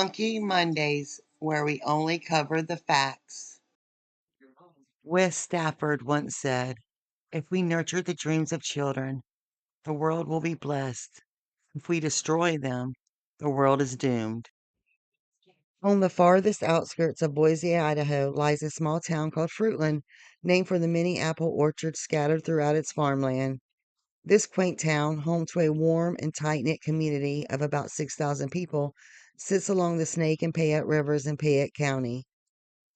Funky Mondays, where we only cover the facts. Wes Stafford once said, "If we nurture the dreams of children, the world will be blessed. If we destroy them, the world is doomed." On the farthest outskirts of Boise, Idaho, lies a small town called Fruitland, named for the many apple orchards scattered throughout its farmland. This quaint town, home to a warm and tight-knit community of about 6,000 people, sits along the Snake and Payette rivers in Payette County.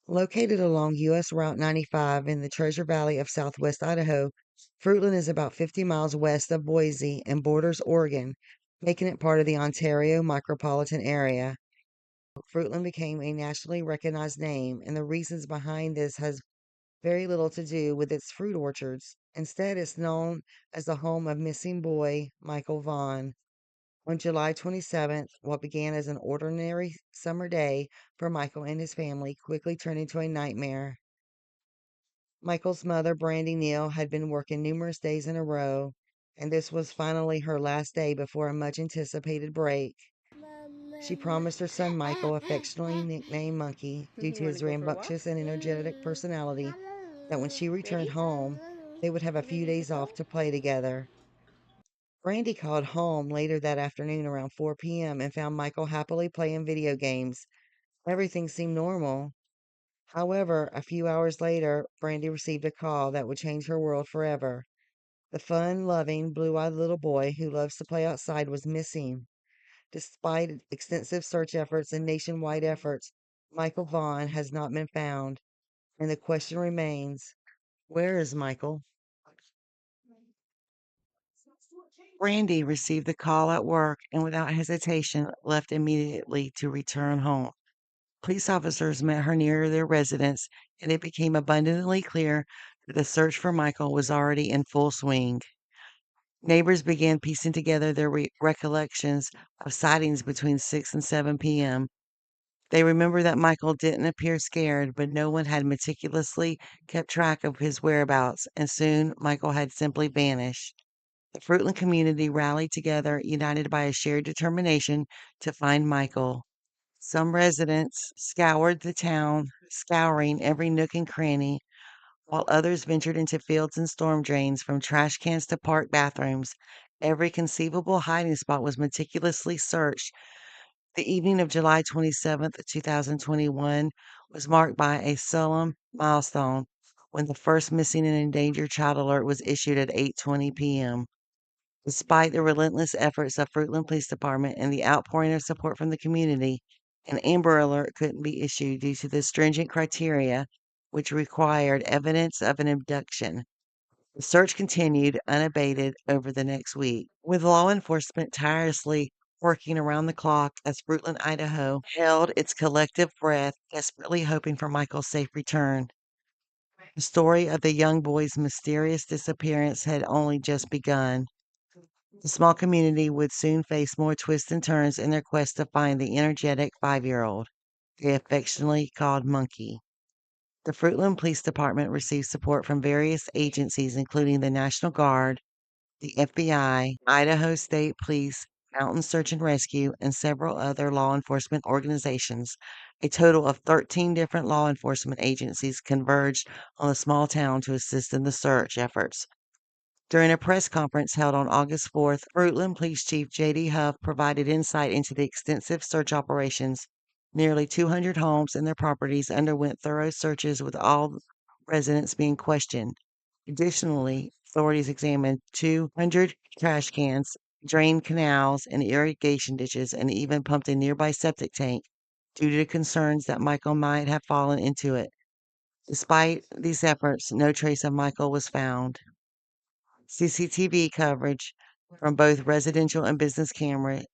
Located along U.S. Route 95 in the Treasure Valley of southwest Idaho, Fruitland is about 50 miles west of Boise and borders Oregon, making it part of the Ontario micropolitan area. Fruitland became a nationally recognized name, and the reasons behind this has very little to do with its fruit orchards. Instead, it's known as the home of missing boy Michael Vaughan. On July 27th, what began as an ordinary summer day for Michael and his family quickly turned into a nightmare. Michael's mother, brandineal, had been working numerous days in a row, and this was finally her last day before a much anticipated break. She promised her son Michael, affectionately nicknamed Monkey due to his rambunctious and energetic personality, that when she returned home, they would have a few days off to play together. Brandy called home later that afternoon around 4 p.m. and found Michael happily playing video games. Everything seemed normal. However, a few hours later, Brandy received a call that would change her world forever. The fun-loving, blue-eyed little boy who loves to play outside was missing. Despite extensive search efforts and nationwide efforts, Michael Vaughan has not been found, and the question remains, where is Michael? Brandy received the call at work and without hesitation left immediately to return home. Police officers met her near their residence, and it became abundantly clear that the search for Michael was already in full swing. Neighbors began piecing together their recollections of sightings between 6 and 7 p.m. They remember that Michael didn't appear scared, but no one had meticulously kept track of his whereabouts, and soon Michael had simply vanished. The Fruitland community rallied together, united by a shared determination to find Michael. Some residents scoured the town, scouring every nook and cranny, while others ventured into fields and storm drains, from trash cans to park bathrooms. Every conceivable hiding spot was meticulously searched. The evening of July 27th, 2021 was marked by a solemn milestone when the first missing and endangered child alert was issued at 8:20 p.m. Despite the relentless efforts of Fruitland Police Department and the outpouring of support from the community, an Amber Alert couldn't be issued due to the stringent criteria, which required evidence of an abduction. The search continued unabated over the next week, with law enforcement tirelessly working around the clock as Fruitland, Idaho held its collective breath, desperately hoping for Michael's safe return. The story of the young boy's mysterious disappearance had only just begun. The small community would soon face more twists and turns in their quest to find the energetic 5-year-old they affectionately called Monkey. The Fruitland Police Department received support from various agencies, including the National Guard, the FBI, Idaho State Police, Mountain Search and Rescue, and several other law enforcement organizations. A total of 13 different law enforcement agencies converged on the small town to assist in the search efforts. During a press conference held on August 4th, Fruitland Police Chief J.D. Huff provided insight into the extensive search operations. Nearly 200 homes and their properties underwent thorough searches, with all residents being questioned. Additionally, authorities examined 200 trash cans, drained canals, and irrigation ditches, and even pumped a nearby septic tank due to concerns that Michael might have fallen into it. Despite these efforts, no trace of Michael was found. CCTV coverage from both residential and business cameras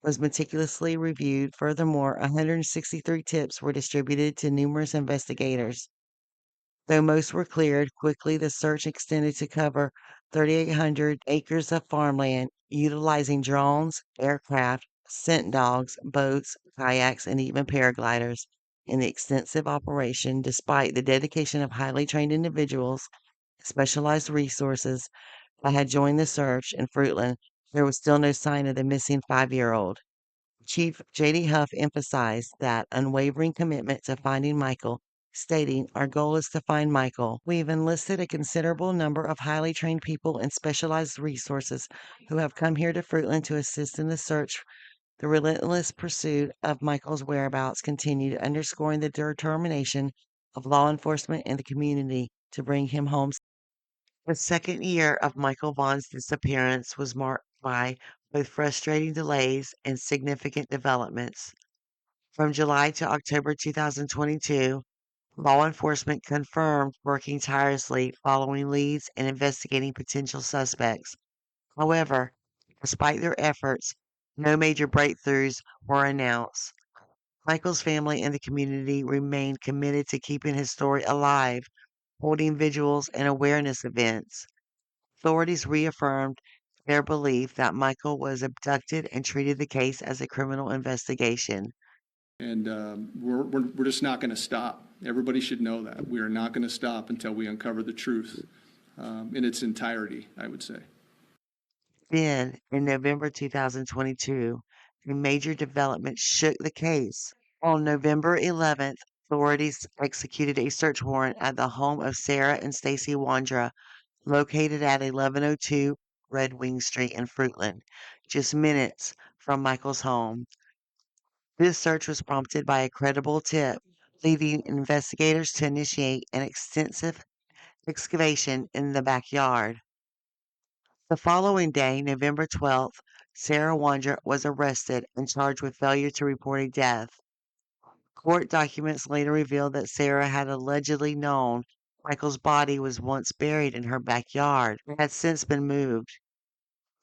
was meticulously reviewed. Furthermore, 163 tips were distributed to numerous investigators. Though most were cleared quickly, the search extended to cover 3,800 acres of farmland, utilizing drones, aircraft, scent dogs, boats, kayaks, and even paragliders. In the extensive operation, despite the dedication of highly trained individuals, specialized resources that had joined the search in Fruitland, there was still no sign of the missing 5-year-old. Chief J.D. Huff emphasized that unwavering commitment to finding Michael, stating, "Our goal is to find Michael. We've enlisted a considerable number of highly trained people and specialized resources who have come here to Fruitland to assist in the search." The relentless pursuit of Michael's whereabouts continued, underscoring the determination of law enforcement and the community to bring him home. The second year of Michael Vaughan's disappearance was marked by both frustrating delays and significant developments. From July to October 2022, law enforcement confirmed working tirelessly following leads and investigating potential suspects. However, despite their efforts, no major breakthroughs were announced. Michael's family and the community remained committed to keeping his story alive, holding vigils and awareness events. Authorities reaffirmed their belief that Michael was abducted and treated the case as a criminal investigation. And we're just not going to stop. Everybody should know that. We are not going to stop until we uncover the truth in its entirety, I would say. Then, in November 2022, a major development shook the case. On November 11th, authorities executed a search warrant at the home of Sarah and Staceywondra, located at 1102 Red Wing Street in Fruitland, just minutes from Michael's home. This search was prompted by a credible tip, leading investigators to initiate an extensive excavation in the backyard. The following day, November 12th, Sarawondra was arrested and charged with failure to report a death. Court documents later revealed that Sarah had allegedly known Michael's body was once buried in her backyard and had since been moved.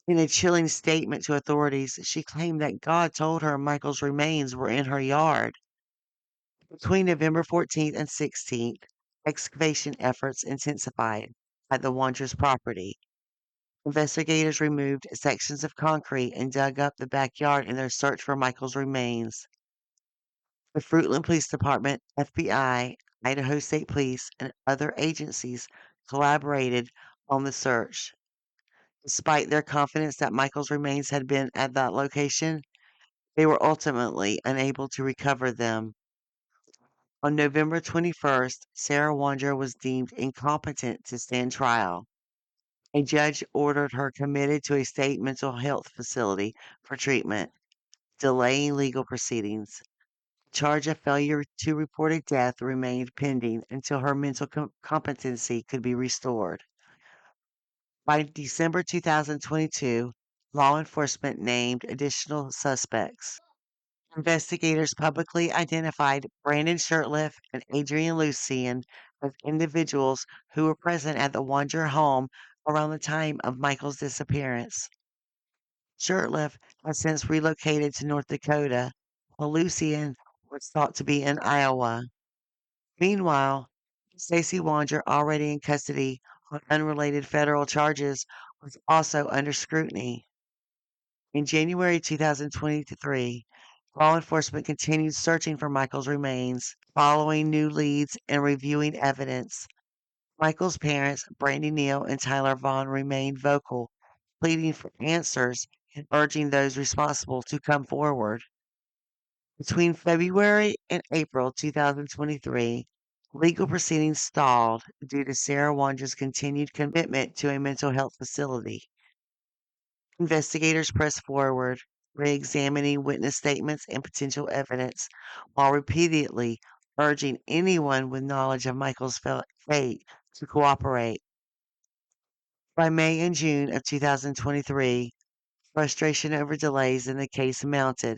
In a chilling statement to authorities, she claimed that God told her Michael's remains were in her yard. Between November 14th and 16th, excavation efforts intensified at the Wandra's property. Investigators removed sections of concrete and dug up the backyard in their search for Michael's remains. The Fruitland Police Department, FBI, Idaho State Police, and other agencies collaborated on the search. Despite their confidence that Michael's remains had been at that location, they were ultimately unable to recover them. On November 21st, Sarawondra was deemed incompetent to stand trial. A judge ordered her committed to a state mental health facility for treatment, delaying legal proceedings. The charge of failure to report a death remained pending until her mental competency could be restored. By December 2022, law enforcement named additional suspects. Investigators publicly identified Brandonshirtliff and Adrienlucienne as individuals who were present at the Wondra home around the time of Michael's disappearance. Shirtliff has since relocated to North Dakota, while Lucienne was thought to be in Iowa. Meanwhile, Staceywondra, already in custody on unrelated federal charges, was also under scrutiny. In January 2023, law enforcement continued searching for Michael's remains, following new leads and reviewing evidence. Michael's parents, Brandineal and Tyler Vaughan, remained vocal, pleading for answers and urging those responsible to come forward. Between February and April 2023, legal proceedings stalled due to Sarah Wandra's continued commitment to a mental health facility. Investigators pressed forward, re-examining witness statements and potential evidence, while repeatedly urging anyone with knowledge of Michael's fate to cooperate. By May and June of 2023, frustration over delays in the case mounted.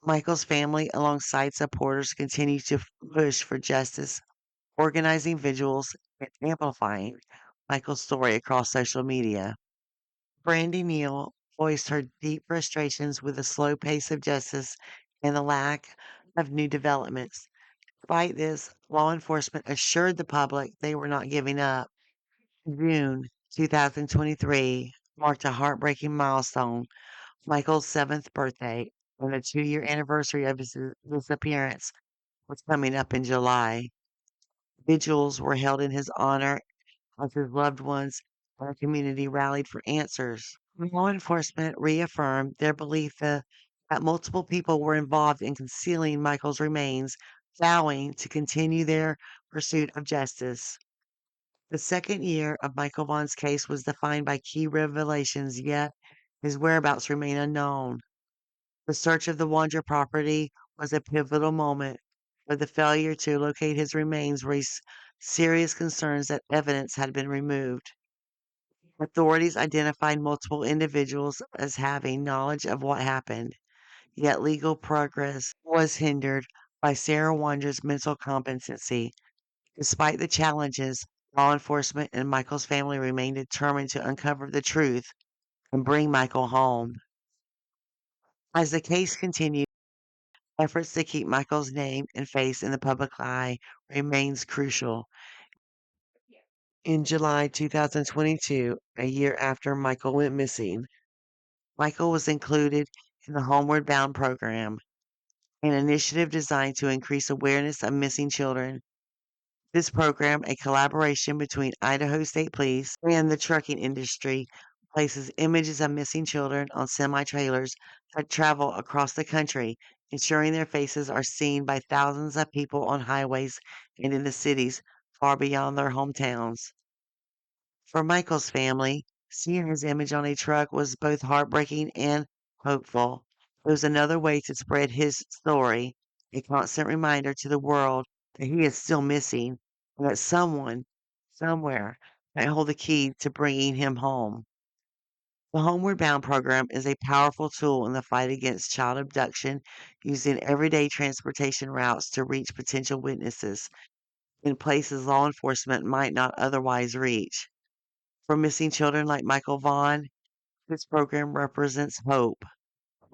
Michael's family, alongside supporters, continued to push for justice, organizing vigils and amplifying Michael's story across social media. Brandineal voiced her deep frustrations with the slow pace of justice and the lack of new developments. Despite this, law enforcement assured the public they were not giving up. June 2023 marked a heartbreaking milestone, Michael's 7th birthday, and the 2-year anniversary of his disappearance was coming up in July. Vigils were held in his honor as his loved ones and the community rallied for answers. Law enforcement reaffirmed their belief that that multiple people were involved in concealing Michael's remains, vowing to continue their pursuit of justice. The second year of Michael Vaughan's case was defined by key revelations, yet his whereabouts remain unknown. The search of the Wondra property was a pivotal moment, where the failure to locate his remains raised serious concerns that evidence had been removed. Authorities identified multiple individuals as having knowledge of what happened, yet legal progress was hindered by Sarawondra's mental competency. Despite the challenges, law enforcement and Michael's family remained determined to uncover the truth and bring Michael home. As the case continued, efforts to keep Michael's name and face in the public eye remains crucial. In July 2022, a year after Michael went missing, Michael was included in the Homeward Bound program, an initiative designed to increase awareness of missing children. This program, a collaboration between Idaho State Police and the trucking industry, places images of missing children on semi-trailers that travel across the country, ensuring their faces are seen by thousands of people on highways and in the cities far beyond their hometowns. For Michael's family, seeing his image on a truck was both heartbreaking and hopeful. It was another way to spread his story, a constant reminder to the world that he is still missing and that someone, somewhere, might hold the key to bringing him home. The Homeward Bound program is a powerful tool in the fight against child abduction, using everyday transportation routes to reach potential witnesses in places law enforcement might not otherwise reach. For missing children like Michael Vaughan, this program represents hope.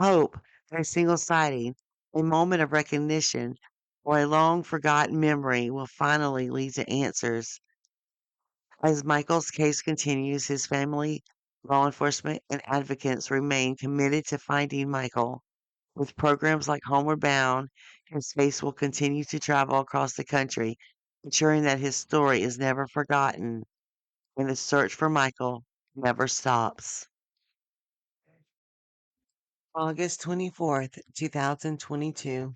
Hope that a single sighting, a moment of recognition, or a long forgotten memory will finally lead to answers. As Michael's case continues, his family, law enforcement, and advocates remain committed to finding Michael. With programs like Homeward Bound, his case will continue to travel across the country, ensuring that his story is never forgotten and the search for Michael never stops. August 24th, 2022.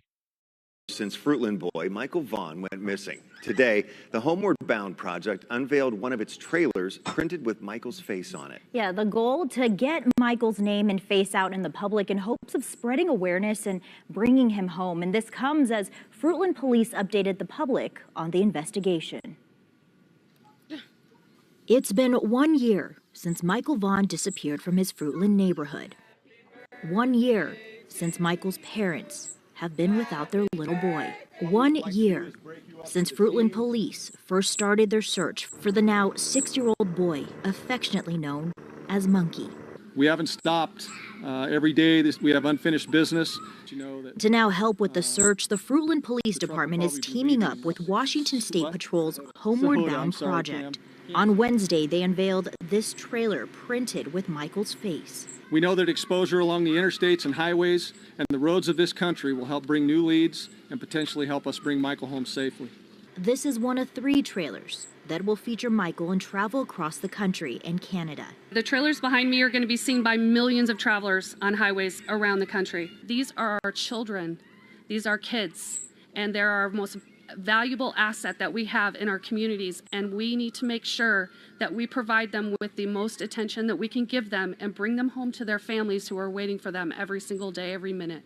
Since Fruitland boy Michael Vaughan went missing. Today, the Homeward Bound Project unveiled one of its trailers printed with Michael's face on it. Yeah, the goal to get Michael's name and face out in the public in hopes of spreading awareness and bringing him home. And this comes as Fruitland Police updated the public on the investigation. It's been 1 year since Michael Vaughan disappeared from his Fruitland neighborhood. 1 year since Michael's parents have been without their little boy. 1 year since Fruitland Police first started their search for the now 6-year-old boy, affectionately known as Monkey. We haven't stopped. Every day we have unfinished business. To now help with the search, the Fruitland Police Department is teaming up with Washington State Patrol's Homeward Bound Project. On Wednesday, they unveiled this trailer printed with Michael's face. We know that exposure along the interstates and highways and the roads of this country will help bring new leads and potentially help us bring Michael home safely. This is one of 3 trailers that will feature Michael and travel across the country and Canada. The trailers behind me are going to be seen by millions of travelers on highways around the country. These are our children. These are kids. And they're our most valuable asset that we have in our communities, and we need to make sure that we provide them with the most attention that we can give them and bring them home to their families who are waiting for them every single day, every minute.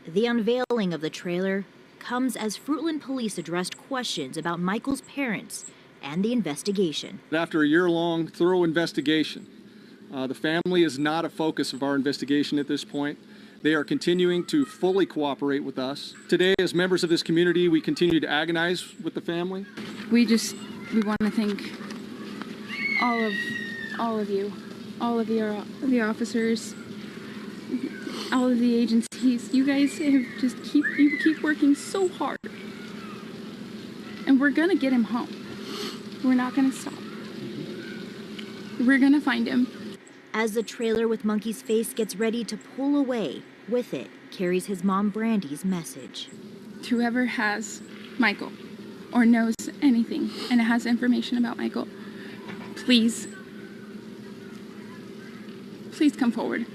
The unveiling of the trailer comes as Fruitland Police addressed questions about Michael's parents and the investigation. After a year-long thorough investigation, the family is not a focus of our investigation at this point. They are continuing to fully cooperate with us. Today, as members of this community, we continue to agonize with the family. We want to thank all of you, all of the officers, all of the agencies. You guys have you keep working so hard, and we're gonna get him home. We're not gonna stop. We're gonna find him. As the trailer with Monkey's face gets ready to pull away, with it carries his mom Brandy's message. Whoever has Michael or knows anything and has information about Michael, please come forward.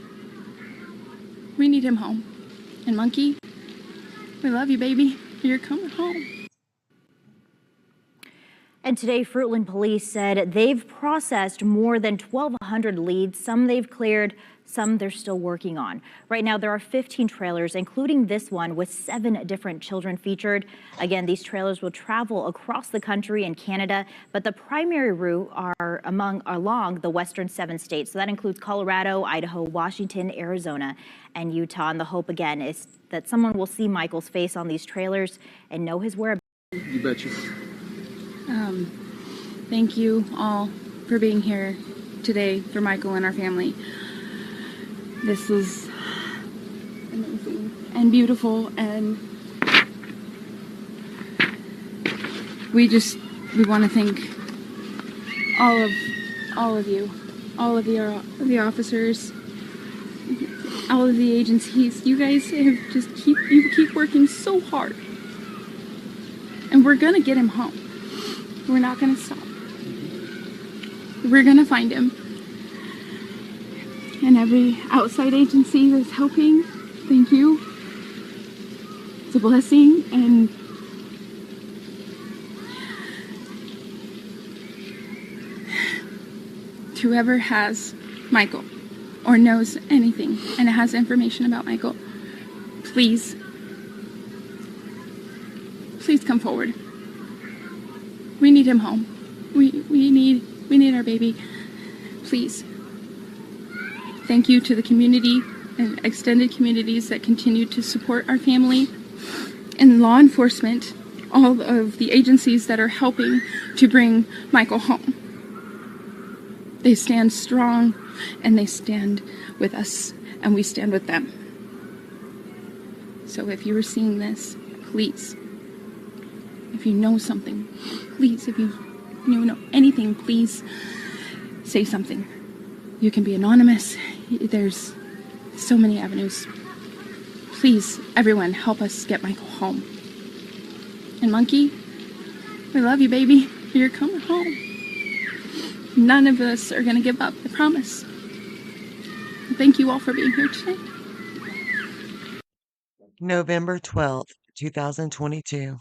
We need him home. And Monkey, we love you, baby. You're coming home. And today, Fruitland Police said they've processed more than 1,200 leads. Some they've cleared, some they're still working on. Right now, there are 15 trailers, including this one with 7 different children featured. Again, these trailers will travel across the country and Canada, but the primary route are along the western 7 states. So that includes Colorado, Idaho, Washington, Arizona, and Utah. And the hope, again, is that someone will see Michael's face on these trailers and know his whereabouts. You betcha. Thank you all for being here today for Michael and our family. This is amazing and beautiful, and we want to thank all of you, the officers, all of the agencies. You guys have you keep working so hard, and we're gonna get him home. We're not gonna stop. We're gonna find him. And every outside agency that's helping, thank you. It's a blessing, and whoever has Michael or knows anything and has information about Michael, please come forward. We need him home. We need our baby. Please. Thank you to the community and extended communities that continue to support our family, and law enforcement, all of the agencies that are helping to bring Michael home. They stand strong, and they stand with us, and we stand with them. So if you are seeing this, please, if you know something, please, if you know anything, please say something. You can be anonymous. There's so many avenues. Please, everyone, help us get Michael home. And Monkey, we love you, baby. You're coming home. None of us are going to give up, I promise. Thank you all for being here today. November 12th, 2022.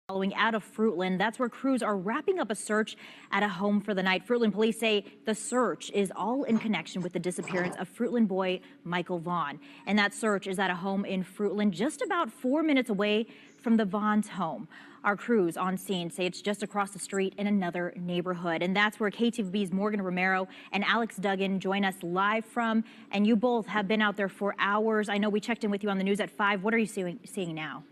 Following out of Fruitland, that's where crews are wrapping up a search at a home for the night. Fruitland police say the search is all in connection with the disappearance of Fruitland boy Michael Vaughan. And that search is at a home in Fruitland, just about 4 minutes away from the Vaughn's home. Our crews on scene say it's just across the street in another neighborhood. And that's where KTVB's Morgan Romero and Alex Duggan join us live from. And you both have been out there for hours. I know we checked in with you on the news at 5. What are you seeing now?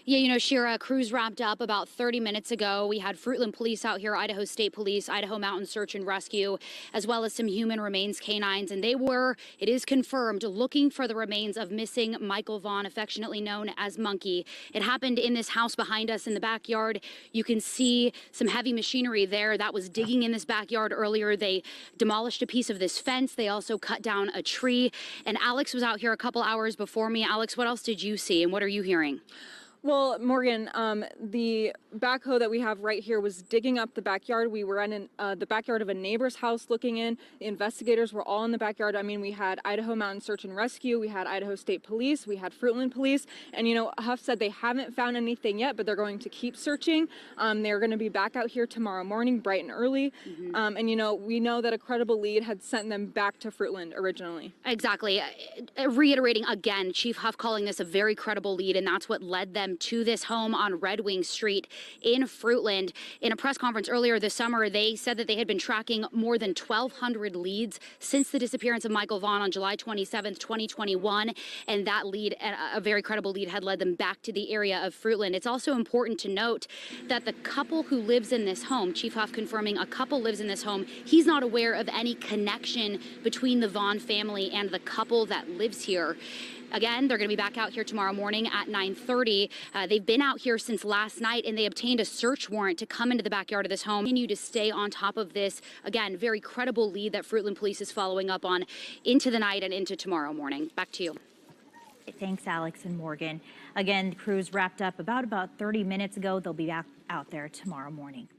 Yeah, you know, Shira, crews wrapped up about 30 minutes ago. We had Fruitland Police out here, Idaho State Police, Idaho Mountain Search and Rescue, as well as some human remains canines. And they were, it is confirmed, looking for the remains of missing Michael Vaughan, affectionately known as Monkey. It happened in this house behind us in the backyard. You can see some heavy machinery there that was digging in this backyard earlier. They demolished a piece of this fence. They also cut down a tree. And Alex was out here a couple hours before me. Alex, what else did you see and what are you hearing? Well, Morgan, the backhoe that we have right here was digging up the backyard. We were in the backyard of a neighbor's house looking in. The investigators were all in the backyard. I mean, we had Idaho Mountain Search and Rescue, we had Idaho State Police, we had Fruitland Police, and you know, Huff said they haven't found anything yet, but they're going to keep searching. They're going to be back out here tomorrow morning, bright and early. And you know, we know that a credible lead had sent them back to Fruitland originally. Exactly. Reiterating again, Chief Huff calling this a very credible lead, and that's what led them to this home on Red Wing Street in Fruitland. In a press conference earlier this summer, they said that they had been tracking more than 1,200 leads since the disappearance of Michael Vaughan on July 27th, 2021. And that lead, a very credible lead, had led them back to the area of Fruitland. It's also important to note that the couple who lives in this home, Chief Huff confirming a couple lives in this home, he's not aware of any connection between the Vaughan family and the couple that lives here. Again, they're going to be back out here tomorrow morning at 9:30. They've been out here since last night, and they obtained a search warrant to come into the backyard of this home. Continue to stay on top of this, again, very credible lead that Fruitland Police is following up on into the night and into tomorrow morning. Back to you. Thanks, Alex and Morgan. Again, the crews wrapped up about 30 minutes ago. They'll be back out there tomorrow morning.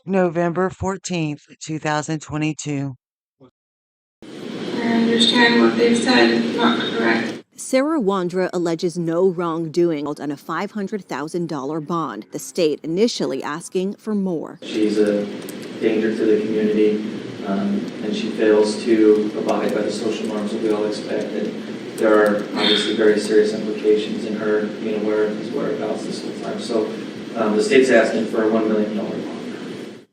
November 14th, 2022. understand what they've said is not correct. Sarawondra alleges no wrongdoing on a $500,000 bond, the state initially asking for more. She's a danger to the community, and she fails to abide by the social norms that we all expect. And there are obviously very serious implications in her being aware of his whereabouts this whole time. So the state's asking for a $1 million bond.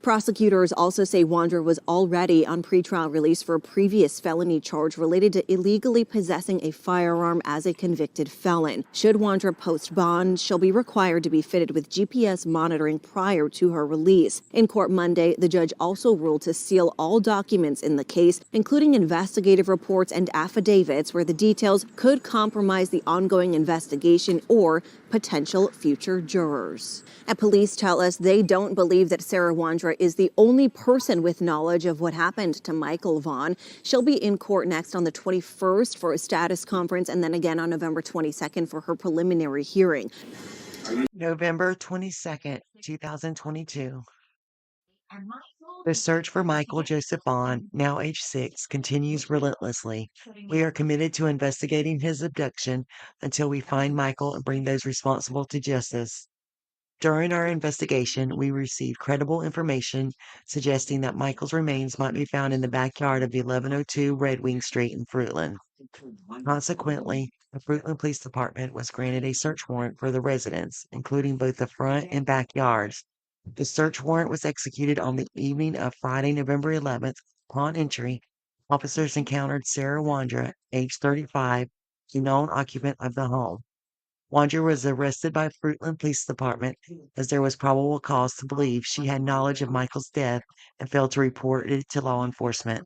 Prosecutors also say Wondra was already on pretrial release for a previous felony charge related to illegally possessing a firearm as a convicted felon. Should Wondra post bond, she'll be required to be fitted with GPS monitoring prior to her release. In court Monday, the judge also ruled to seal all documents in the case, including investigative reports and affidavits where the details could compromise the ongoing investigation or potential future jurors. And police tell us they don't believe that Sarawondra is the only person with knowledge of what happened to Michael Vaughan. She'll be in court next on the 21st for a status conference and then again on November 22nd for her preliminary hearing. November 22nd, 2022. The search for Michael Joseph Vaughan, now age 6, continues relentlessly. We are committed to investigating his abduction until we find Michael and bring those responsible to justice. During our investigation, we received credible information suggesting that Michael's remains might be found in the backyard of the 1102 Red Wing Street in Fruitland. Consequently, the Fruitland Police Department was granted a search warrant for the residence, including both the front and backyards. The search warrant was executed on the evening of Friday, November 11th. Upon entry, officers encountered Sarahwondra, age 35, the known occupant of the home. Wondra was arrested by Fruitland Police Department as there was probable cause to believe she had knowledge of Michael's death and failed to report it to law enforcement.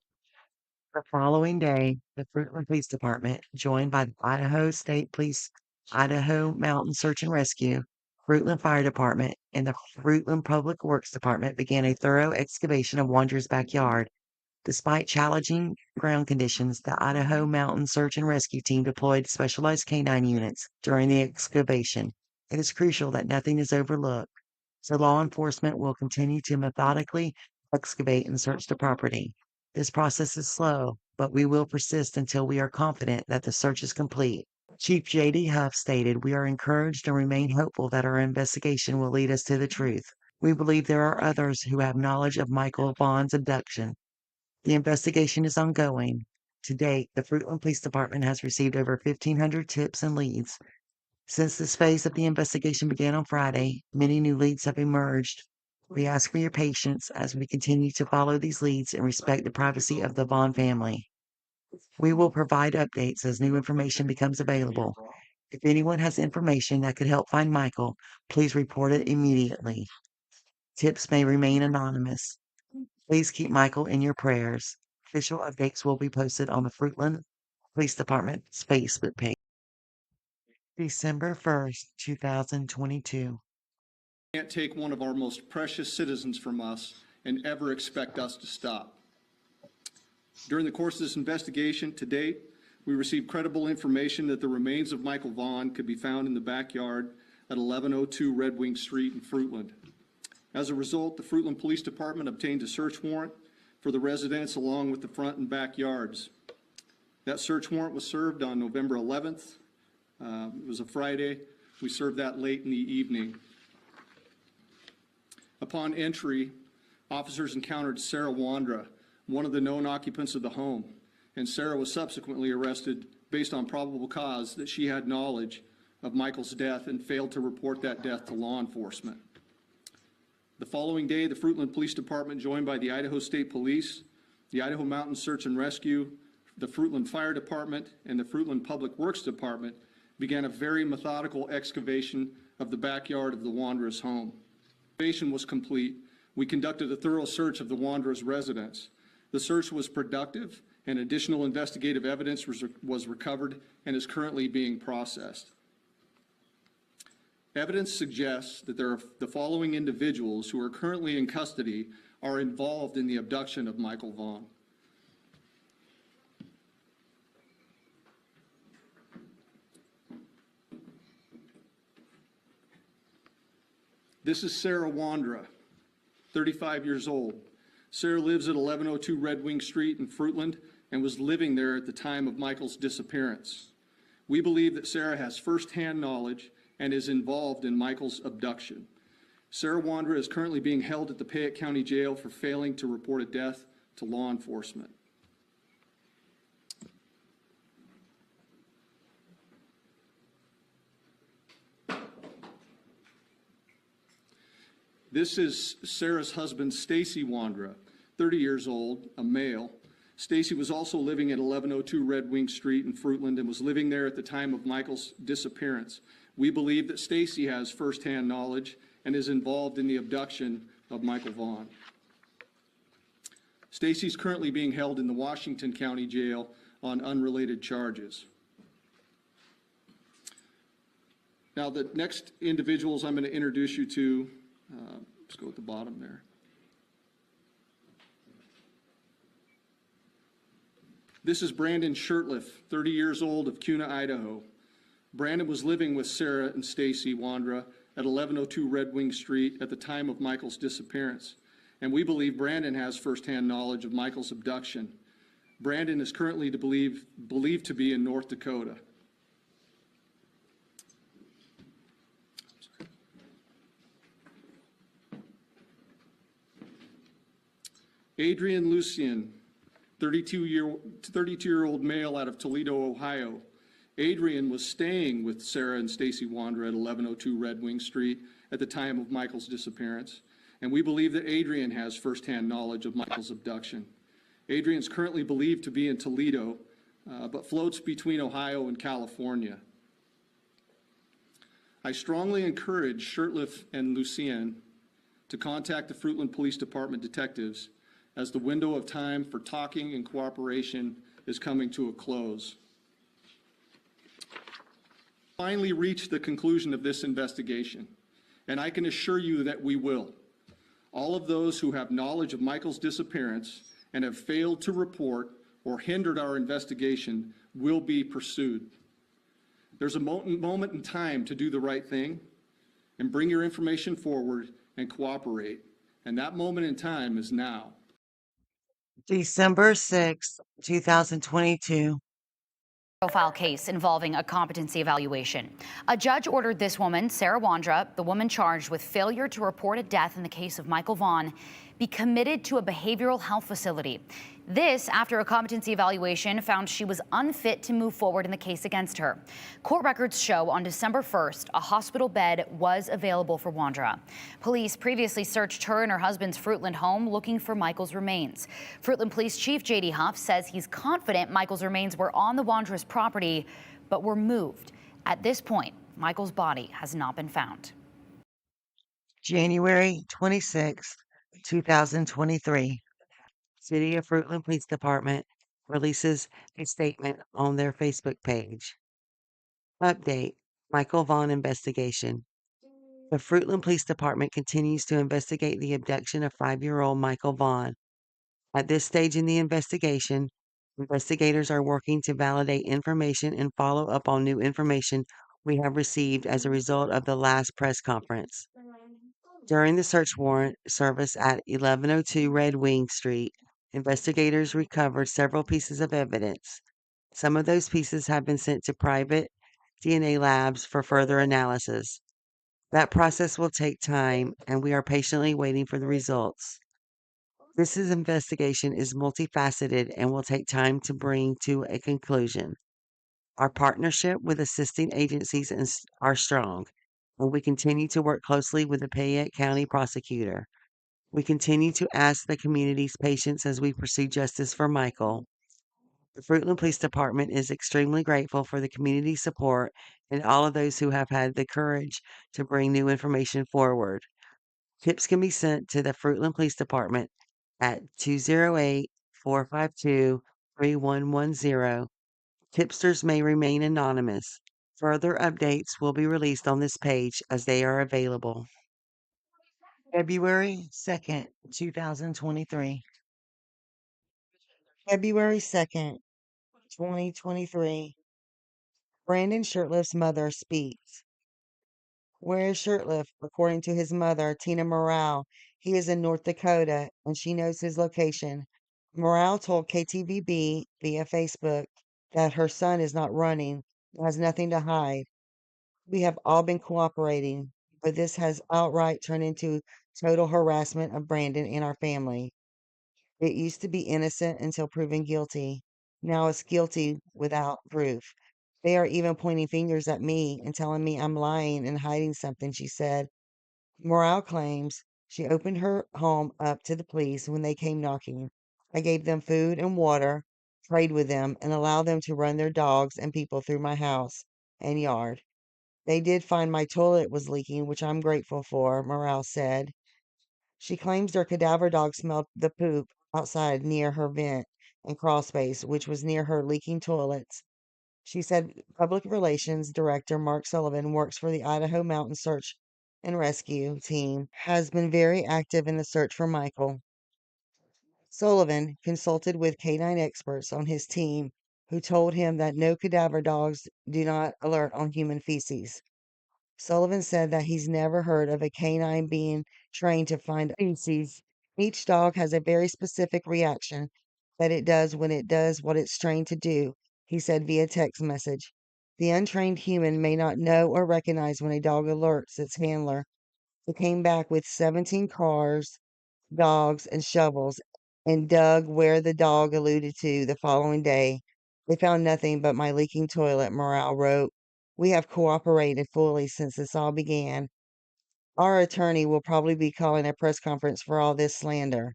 The following day, the Fruitland Police Department, joined by the Idaho State Police, Idaho Mountain Search and Rescue, Fruitland Fire Department, and the Fruitland Public Works Department began a thorough excavation of Wondra's backyard. Despite challenging ground conditions, the Idaho Mountain Search and Rescue Team deployed specialized canine units during the excavation. It is crucial that nothing is overlooked, so law enforcement will continue to methodically excavate and search the property. This process is slow, but we will persist until we are confident that the search is complete. Chief J.D. Huff stated, "We are encouraged and remain hopeful that our investigation will lead us to the truth. We believe there are others who have knowledge of Michael Vaughan's abduction. The investigation is ongoing. To date, the Fruitland Police Department has received over 1,500 tips and leads. Since this phase of the investigation began on Friday, many new leads have emerged. We ask for your patience as we continue to follow these leads and respect the privacy of the Vaughan family. We will provide updates as new information becomes available. If anyone has information that could help find Michael, please report it immediately. Tips may remain anonymous. Please keep Michael in your prayers. Official updates will be posted on the Fruitland Police Department's Facebook page." December 1st, 2022. Can't take one of our most precious citizens from us and ever expect us to stop. During the course of this investigation to date, we received credible information that the remains of Michael Vaughan could be found in the backyard at 1102 Red Wing Street in Fruitland. As a result, the Fruitland Police Department obtained a search warrant for the residence along with the front and backyards. That search warrant was served on November 11th. It was a Friday. We served that late in the evening. Upon entry, officers encountered Sarawondra, one of the known occupants of the home, and Sarah was subsequently arrested based on probable cause that she had knowledge of Michael's death and failed to report that death to law enforcement. The following day, the Fruitland Police Department, joined by the Idaho State Police, the Idaho Mountain Search and Rescue, the Fruitland Fire Department, and the Fruitland Public Works Department, began a very methodical excavation of the backyard of the Wandra's home. The excavation was complete. We conducted a thorough search of the Wandra's residence. The search was productive, and additional investigative evidence was recovered and is currently being processed. Evidence suggests that the following individuals who are currently in custody are involved in the abduction of Michael Vaughan. This is Sarawondra, 35 years old. Sarah lives at 1102 Red Wing Street in Fruitland and was living there at the time of Michael's disappearance. We believe that Sarah has firsthand knowledge and is involved in Michael's abduction. Sarawondra is currently being held at the Payette County Jail for failing to report a death to law enforcement. This is Sarah's husband, Staceywondra, 30 years old, a male. Stacy was also living at 1102 Red Wing Street in Fruitland and was living there at the time of Michael's disappearance. We believe that Stacy has firsthand knowledge and is involved in the abduction of Michael Vaughan. Stacy's currently being held in the Washington County Jail on unrelated charges. Now, the next individuals I'm going to introduce you to, let's go at the bottom there. This is Brandonshirtliff, 30 years old, of Kuna, Idaho. Brandon was living with Sarah and Staceywondra at 1102 Red Wing Street at the time of Michael's disappearance, and we believe Brandon has firsthand knowledge of Michael's abduction. Brandon is currently believed to be in North Dakota. Adrienluciennetemple, 32-year-old male out of Toledo, Ohio. Adrian was staying with Sarah and Staceywondra at 1102 Red Wing Street at the time of Michael's disappearance, and we believe that Adrian has firsthand knowledge of Michael's abduction. Adrian is currently believed to be in Toledo, but floats between Ohio and California. I strongly encourage Shurtliff and Lucien to contact the Fruitland Police Department detectives as the window of time for talking and cooperation is coming to a close. Finally reach the conclusion of this investigation, and I can assure you that we will. All of those who have knowledge of Michael's disappearance and have failed to report or hindered our investigation will be pursued. There's a moment in time to do the right thing and bring your information forward and cooperate, and that moment in time is now. December 6, 2022. Profile case involving a competency evaluation. A judge ordered this woman, Sarawondra, the woman charged with failure to report a death in the case of Michael Vaughan, be committed to a behavioral health facility. This after a competency evaluation found she was unfit to move forward in the case against her. Court records show on December 1st, a hospital bed was available for Wondra. Police previously searched her and her husband's Fruitland home looking for Michael's remains. Fruitland Police Chief J.D. Huff says he's confident Michael's remains were on the Wondra's property, but were moved. At this point, Michael's body has not been found. January 26, 2023. City of Fruitland Police Department releases a statement on their Facebook page. Update: Michael Vaughan investigation. The Fruitland Police Department continues to investigate the abduction of 5-year-old Michael Vaughan. At this stage in the investigation, investigators are working to validate information and follow up on new information we have received as a result of the last press conference. During the search warrant service at 1102 Red Wing Street, investigators recovered several pieces of evidence. Some of those pieces have been sent to private DNA labs for further analysis. That process will take time, and we are patiently waiting for the results. This investigation is multifaceted and will take time to bring to a conclusion. Our partnership with assisting agencies are strong, and we continue to work closely with the Payette County prosecutor. We continue to ask the community's patience as we pursue justice for Michael. The Fruitland Police Department is extremely grateful for the community support and all of those who have had the courage to bring new information forward. Tips can be sent to the Fruitland Police Department at 208-452-3110. Tipsters may remain anonymous. Further updates will be released on this page as they are available. February 2nd, 2023. February 2nd, 2023. Brandonshirtliff's mother speaks. Where is Shurtliff? According to his mother, Tina Morale, he is in North Dakota, and she knows his location. Morale told KTVB via Facebook that her son is not running, has nothing to hide. We have all been cooperating, but this has outright turned into total harassment of Brandon and our family. It used to be innocent until proven guilty. Now it's guilty without proof. They are even pointing fingers at me and telling me I'm lying and hiding something, she said. Morale claims she opened her home up to the police when they came knocking. I gave them food and water, prayed with them, and allowed them to run their dogs and people through my house and yard. They did find my toilet was leaking, which I'm grateful for, Morale said. She claims their cadaver dog smelled the poop outside near her vent and crawl space, which was near her leaking toilets. She said Public Relations Director Mark Sullivan works for the Idaho Mountain Search and Rescue Team, has been very active in the search for Michael. Sullivan consulted with canine experts on his team who told him that no cadaver dogs do not alert on human feces. Sullivan said that he's never heard of a canine being trained to find feces. Each dog has a very specific reaction that it does when it does what it's trained to do, he said via text message. The untrained human may not know or recognize when a dog alerts its handler. He came back with 17 cars, dogs, and shovels and dug where the dog alluded to the following day. They found nothing but my leaking toilet, Morale wrote. We have cooperated fully since this all began. Our attorney will probably be calling a press conference for all this slander.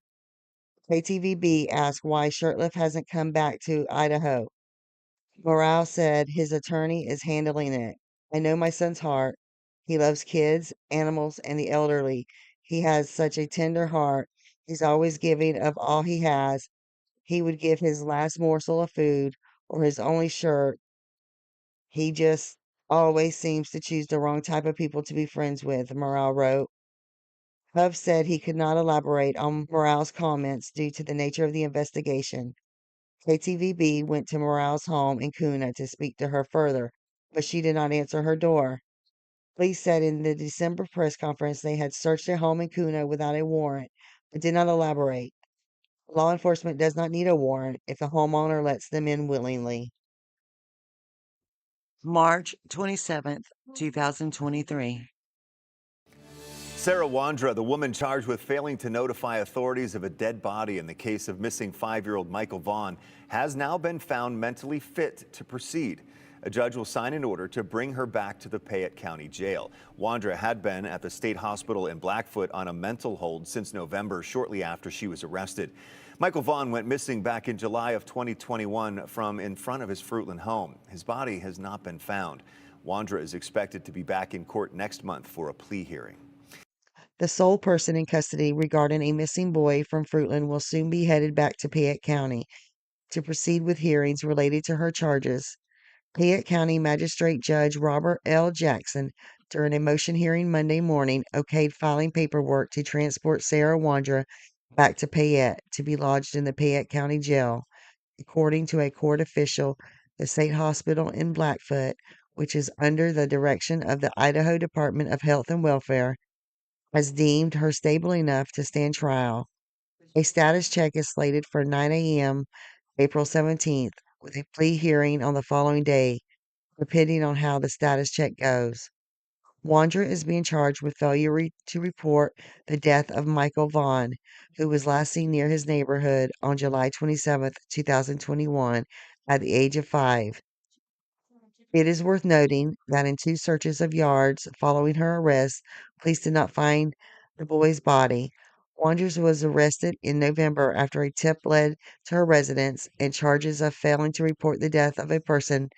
KTVB asked why Shurtliff hasn't come back to Idaho. Morale said his attorney is handling it. I know my son's heart. He loves kids, animals, and the elderly. He has such a tender heart. He's always giving of all he has. He would give his last morsel of food or his only shirt. He just always seems to choose the wrong type of people to be friends with, Morale wrote. Huff said he could not elaborate on Morale's comments due to the nature of the investigation. KTVB went to Morale's home in Kuna to speak to her further, but she did not answer her door. Police said in the December press conference they had searched their home in Kuna without a warrant, but did not elaborate. Law enforcement does not need a warrant if the homeowner lets them in willingly. March 27th, 2023. Sarawondra, the woman charged with failing to notify authorities of a dead body in the case of missing 5-year-old Michael Vaughan, has now been found mentally fit to proceed. A judge will sign an order to bring her back to the Payette County Jail. Wondra had been at the state hospital in Blackfoot on a mental hold since November, shortly after she was arrested. Michael Vaughan went missing back in July of 2021 from in front of his Fruitland home. His body has not been found. Wondra is expected to be back in court next month for a plea hearing. The sole person in custody regarding a missing boy from Fruitland will soon be headed back to Payette County to proceed with hearings related to her charges. Payette County Magistrate Judge Robert L. Jackson, during a motion hearing Monday morning, okayed filing paperwork to transport Sarawondra back to Payette to be lodged in the Payette County Jail. According to a court official, the state hospital in Blackfoot, which is under the direction of the Idaho Department of Health and Welfare, has deemed her stable enough to stand trial. A status check is slated for 9 a.m. April 17th, with a plea hearing on the following day, depending on how the status check goes. Wondra is being charged with failure to report the death of Michael Vaughan, who was last seen near his neighborhood on July 27, 2021, at the age of 5. It is worth noting that in 2 searches of yards following her arrest, police did not find the boy's body. Wonders was arrested in November after a tip led to her residence and charges of failing to report the death of a person,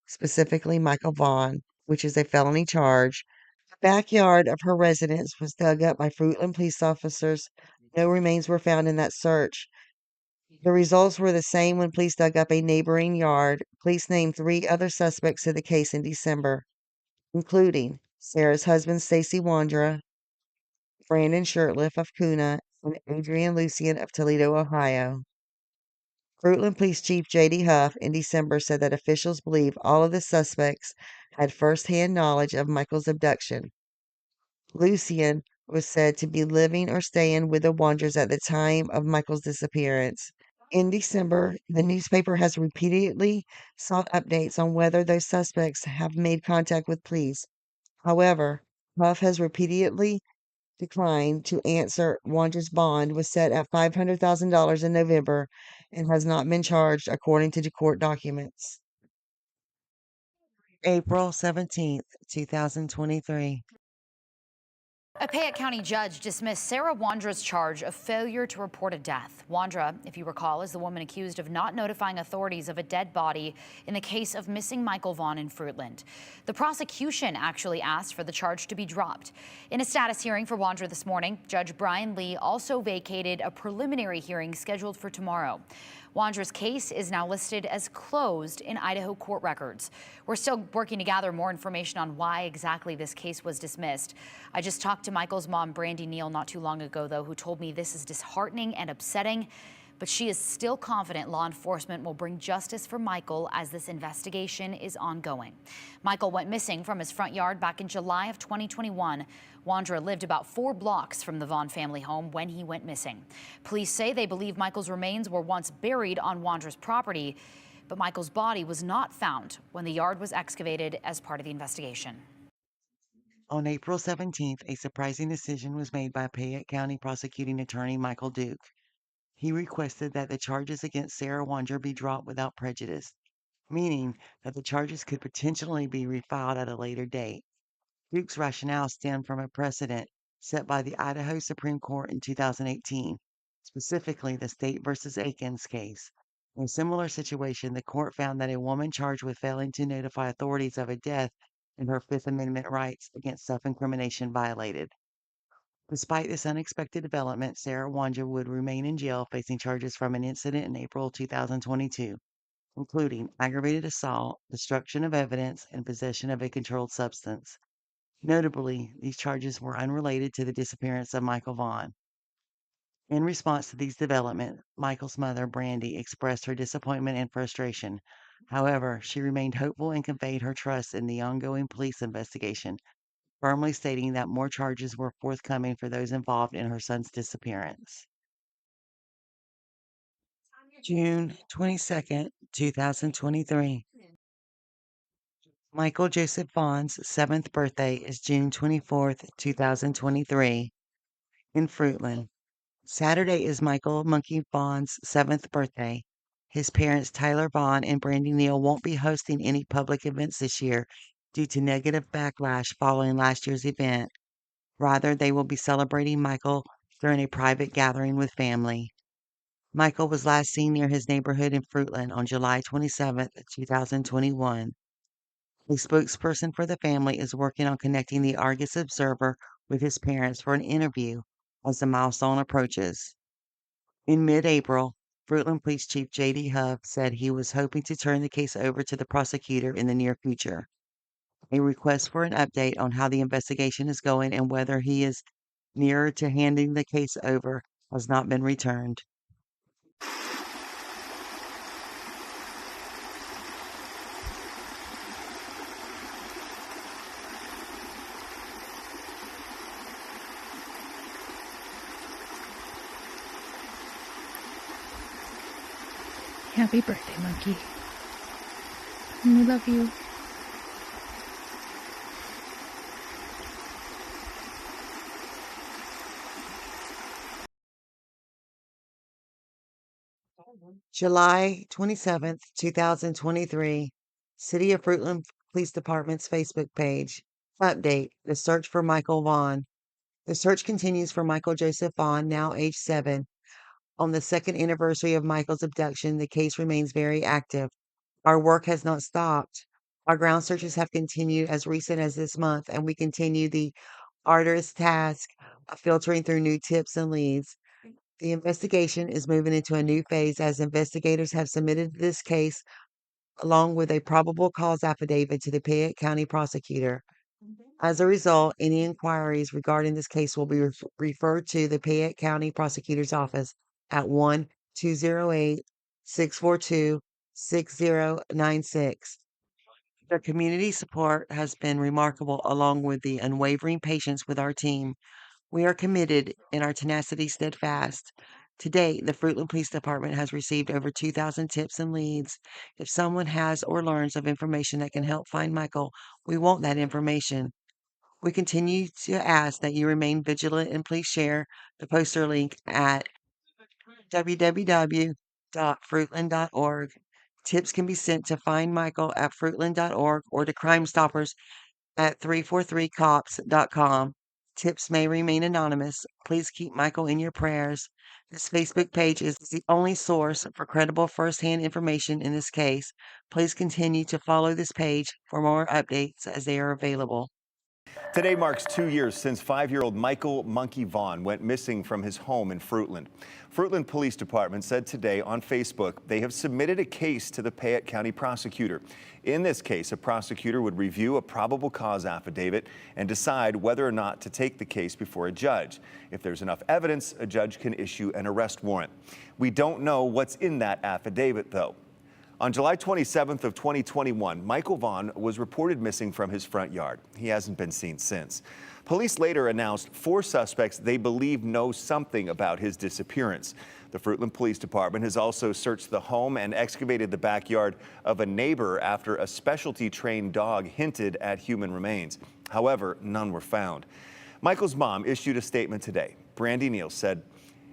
specifically Michael Vaughan, which is a felony charge. The backyard of her residence was dug up by Fruitland police officers. No remains were found in that search. The results were the same when police dug up a neighboring yard. Police named 3 other suspects to the case in December, including Sarah's husband, Staceywondra, Brandonshirtliff of Kuna, and Adrienlucienne of Toledo, Ohio. Fruitland Police Chief J.D. Huff in December said that officials believe all of the suspects had firsthand knowledge of Michael's abduction. Lucien was said to be living or staying with the Wondras at the time of Michael's disappearance. In December, the newspaper has repeatedly sought updates on whether those suspects have made contact with police. However, Huff has repeatedly declined to answer. Wandra's bond was set at $500,000 in November and has not been charged according to the court documents. April 17th, 2023. A Payette County judge dismissed Sarawondra's charge of failure to report a death. Wondra, if you recall, is the woman accused of not notifying authorities of a dead body in the case of missing Michael Vaughan in Fruitland. The prosecution actually asked for the charge to be dropped. In a status hearing for Wondra this morning, Judge Brian Lee also vacated a preliminary hearing scheduled for tomorrow. Wondra's case is now listed as closed in Idaho court records. We're still working to gather more information on why exactly this case was dismissed. I just talked to Michael's mom, Brandineal, not too long ago, though, who told me this is disheartening and upsetting, but she is still confident law enforcement will bring justice for Michael as this investigation is ongoing. Michael went missing from his front yard back in July of 2021. Wondra lived about 4 blocks from the Vaughan family home when he went missing. Police say they believe Michael's remains were once buried on Wondra's property, but Michael's body was not found when the yard was excavated as part of the investigation. On April 17th, a surprising decision was made by Payette County prosecuting attorney Michael Duke. He requested that the charges against Sarawondra be dropped without prejudice, meaning that the charges could potentially be refiled at a later date. Duke's rationale stemmed from a precedent set by the Idaho Supreme Court in 2018, specifically the State versus Aikens case. In a similar situation, the court found that a woman charged with failing to notify authorities of a death and her Fifth Amendment rights against self-incrimination violated. Despite this unexpected development, Sarawondra would remain in jail facing charges from an incident in April 2022, including aggravated assault, destruction of evidence, and possession of a controlled substance. Notably, these charges were unrelated to the disappearance of Michael Vaughan. In response to these developments, Michael's mother, Brandy, expressed her disappointment and frustration. However, she remained hopeful and conveyed her trust in the ongoing police investigation, firmly stating that more charges were forthcoming for those involved in her son's disappearance. June 22nd, 2023. Michael Joseph Vaughan's 7th birthday is June 24th, 2023, in Fruitland. Saturday is Michael Monkey Vaughan's 7th birthday. His parents, Tyler Vaughan and Brandineal, won't be hosting any public events this year due to negative backlash following last year's event. Rather, they will be celebrating Michael during a private gathering with family. Michael was last seen near his neighborhood in Fruitland on July 27th, 2021. A spokesperson for the family is working on connecting the Argus Observer with his parents for an interview as the milestone approaches. In mid-April, Fruitland Police Chief J.D. Huff said he was hoping to turn the case over to the prosecutor in the near future. A request for an update on how the investigation is going and whether he is nearer to handing the case over has not been returned. Happy birthday, monkey. We love you. July 27th, 2023, City of Fruitland Police Department's Facebook page. Update, the search for Michael Vaughan. The search continues for Michael Joseph Vaughan, now age 7. On the second anniversary of Michael's abduction, the case remains very active. Our work has not stopped. Our ground searches have continued as recent as this month, and we continue the arduous task of filtering through new tips and leads. The investigation is moving into a new phase as investigators have submitted this case along with a probable cause affidavit to the Payette County prosecutor. As a result, any inquiries regarding this case will be referred to the Payette County prosecutor's office at 1-208-642-6096. The community support has been remarkable, along with the unwavering patience with our team. We are committed and our tenacity steadfast. To date, the Fruitland Police Department has received over 2,000 tips and leads. If someone has or learns of information that can help find Michael, we want that information. We continue to ask that you remain vigilant and please share the poster link at www.fruitland.org. Tips can be sent to Find Michael at fruitland.org or to Crime Stoppers at 343cops.com. Tips may remain anonymous. Please keep Michael in your prayers. This Facebook page is the only source for credible firsthand information in this case. Please continue to follow this page for more updates as they are available. Today marks 2 years since 5-year-old Michael "Monkey" Vaughan went missing from his home in Fruitland. Fruitland Police Department said today on Facebook they have submitted a case to the Payette County prosecutor. In this case, a prosecutor would review a probable cause affidavit and decide whether or not to take the case before a judge. If there's enough evidence, a judge can issue an arrest warrant. We don't know what's in that affidavit, though. On July 27th of 2021, Michael Vaughan was reported missing from his front yard. He hasn't been seen since. Police later announced 4 suspects they believe know something about his disappearance. The Fruitland Police Department has also searched the home and excavated the backyard of a neighbor after a specialty trained dog hinted at human remains. However, none were found. Michael's mom issued a statement today. Brandineal said,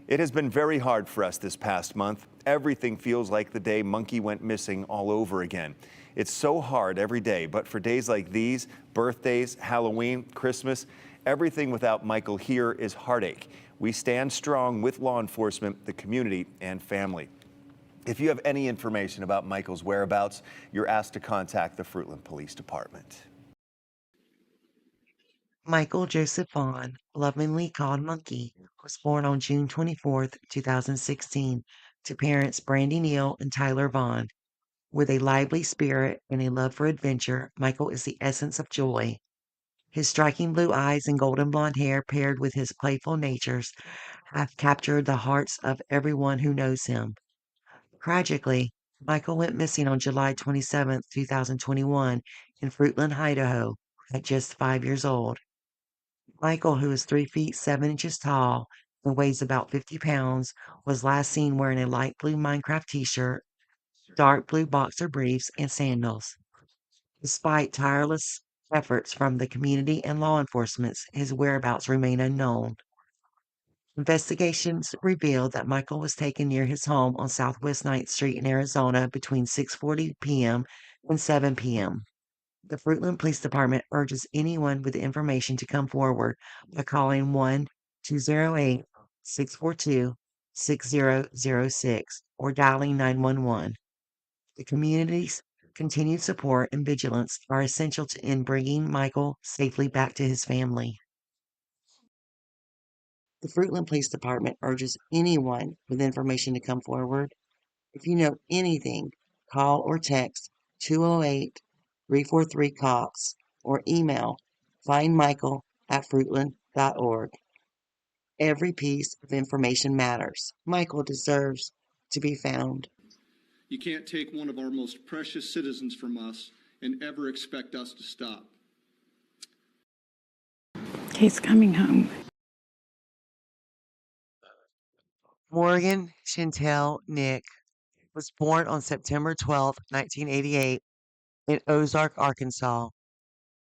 "It has been very hard for us this past month. Everything feels like the day Monkey went missing all over again. It's so hard every day, but for days like these, birthdays, Halloween, Christmas, everything without Michael here is heartache. We stand strong with law enforcement, the community, and family." If you have any information about Michael's whereabouts, you're asked to contact the Fruitland Police Department. Michael Joseph Vaughan, lovingly called Monkey, was born on June 24th, 2016, to parents Brandineal and Tyler Vaughan. With a lively spirit and a love for adventure, Michael is the essence of joy. His striking blue eyes and golden blonde hair, paired with his playful natures, have captured the hearts of everyone who knows him. Tragically, Michael went missing on July 27th, 2021, in Fruitland, Idaho, at just 5 years old. Michael, who is 3 feet 7 inches tall and weighs about 50 pounds, was last seen wearing a light blue Minecraft t-shirt, dark blue boxer briefs, and sandals. Despite tireless efforts from the community and law enforcement, his whereabouts remain unknown. Investigations revealed that Michael was taken near his home on Southwest 9th Street in Arizona between 6:40 p.m. and 7 p.m. The Fruitland Police Department urges anyone with information to come forward by calling 1-208-642-6006 or dialing 911. The community's continued support and vigilance are essential in bringing Michael safely back to his family. The Fruitland Police Department urges anyone with information to come forward. If you know anything, call or text 208-343-COPS or email findmichael@fruitland.org. Every piece of information matters. Michael deserves to be found. You can't take one of our most precious citizens from us and ever expect us to stop. He's coming home. Morgan Chantel Nick was born on September 12, 1988, in Ozark, Arkansas.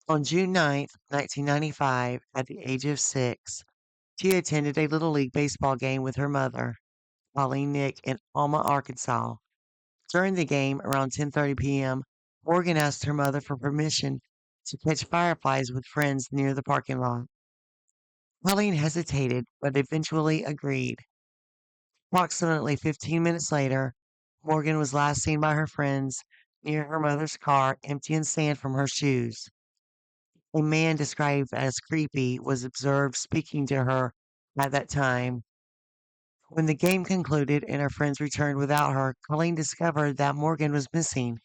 On June 9, 1995, at the age of 6, she attended a Little League baseball game with her mother, Pauline Nick, in Alma, Arkansas. During the game, around 10:30 p.m., Morgan asked her mother for permission to catch fireflies with friends near the parking lot. Pauline hesitated, but eventually agreed. Approximately 15 minutes later, Morgan was last seen by her friends near her mother's car, emptying sand from her shoes. A man described as creepy was observed speaking to her at that time. When the game concluded and her friends returned without her, Colleen discovered that Morgan was missing.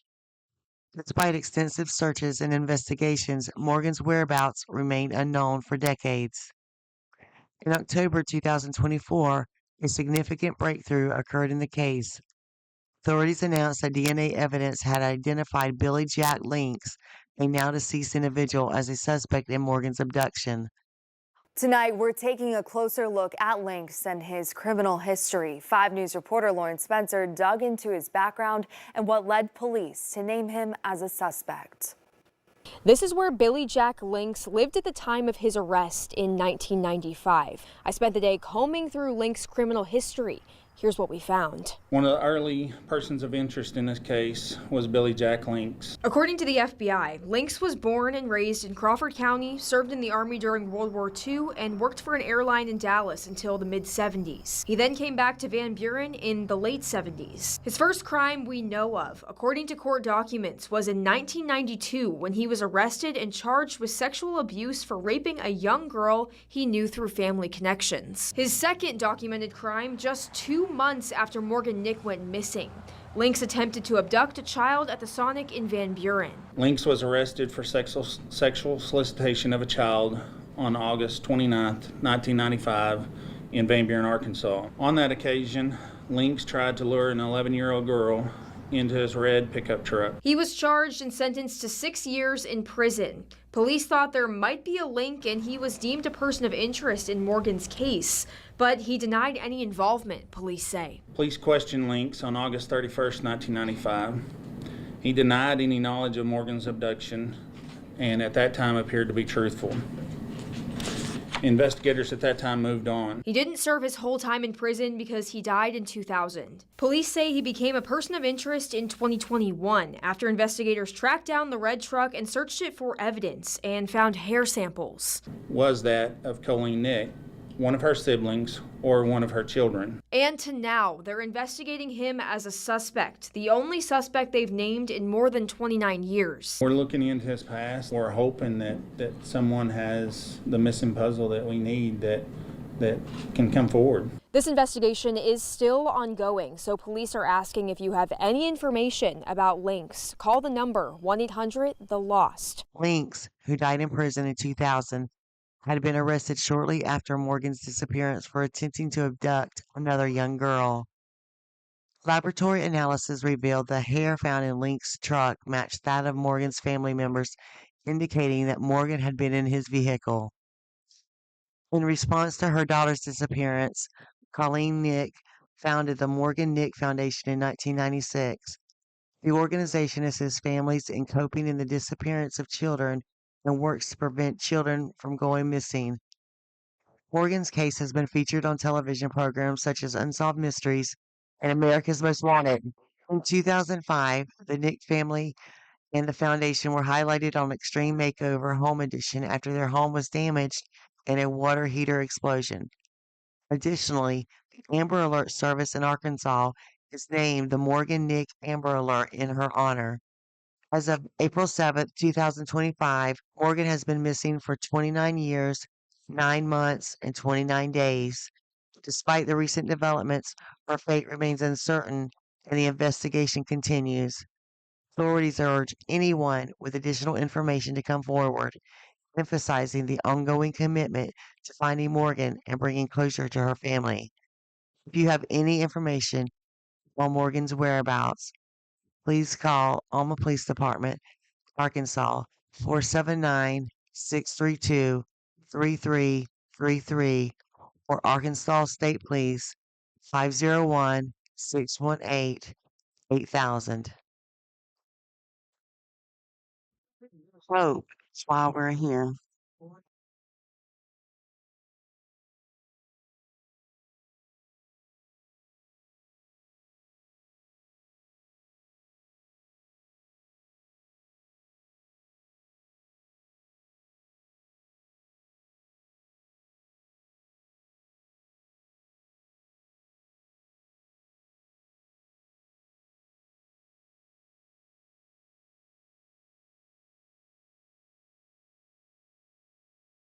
Despite extensive searches and investigations, Morgan's whereabouts remained unknown for decades. In October 2024, a significant breakthrough occurred in the case. Authorities announced that DNA evidence had identified Billy Jack Links, a now deceased individual, as a suspect in Morgan's abduction. Tonight, we're taking a closer look at Lynx and his criminal history. 5 News reporter Lauren Spencer dug into his background and what led police to name him as a suspect. This is where Billy Jack Lynx lived at the time of his arrest in 1995. I spent the day combing through Lynx's criminal history. Here's what we found. One of the early persons of interest in this case was Billy Jack Lynx. According to the FBI, Lynx was born and raised in Crawford County, served in the Army during World War II, and worked for an airline in Dallas until the mid-70s. He then came back to Van Buren in the late 70s. His first crime we know of, according to court documents, was in 1992 when he was arrested and charged with sexual abuse for raping a young girl he knew through family connections. His second documented crime just 2 months after Morgan Nick went missing. Lynx attempted to abduct a child at the Sonic in Van Buren. Lynx was arrested for sexual solicitation of a child on August 29, 1995 in Van Buren, Arkansas. On that occasion, Lynx tried to lure an 11-year-old girl into his red pickup truck. He was charged and sentenced to 6 years in prison. Police thought there might be a link and he was deemed a person of interest in Morgan's case, but he denied any involvement, police say. Police questioned Lynx on August 31st, 1995. He denied any knowledge of Morgan's abduction and at that time appeared to be truthful. Investigators at that time moved on. He didn't serve his whole time in prison because he died in 2000. Police say he became a person of interest in 2021 after investigators tracked down the red truck and searched it for evidence and found hair samples. Was that of Colleen Nick, one of her siblings, or one of her children. And to now, they're investigating him as a suspect, the only suspect they've named in more than 29 years. We're looking into his past. We're hoping that someone has the missing puzzle that we need that can come forward. This investigation is still ongoing, so police are asking if you have any information about Lynx. Call the number 1-800-THE-LOST. Lynx, who died in prison in 2000, had been arrested shortly after Morgan's disappearance for attempting to abduct another young girl. Laboratory analysis revealed the hair found in Lynx's truck matched that of Morgan's family members, indicating that Morgan had been in his vehicle. In response to her daughter's disappearance, Colleen Nick founded the Morgan Nick Foundation in 1996. The organization assists families in coping in the disappearance of children and works to prevent children from going missing. Morgan's case has been featured on television programs such as Unsolved Mysteries and America's Most Wanted. In 2005, the Nick family and the foundation were highlighted on Extreme Makeover Home Edition after their home was damaged in a water heater explosion. Additionally, the Amber Alert service in Arkansas is named the Morgan Nick Amber Alert in her honor. As of April 7, 2025, Morgan has been missing for 29 years, 9 months, and 29 days. Despite the recent developments, her fate remains uncertain and the investigation continues. Authorities urge anyone with additional information to come forward, emphasizing the ongoing commitment to finding Morgan and bringing closure to her family. If you have any information on Morgan's whereabouts, please call Alma Police Department, Arkansas, 479-632-3333 or Arkansas State Police, 501-618-8000. Hope, that's why we're here.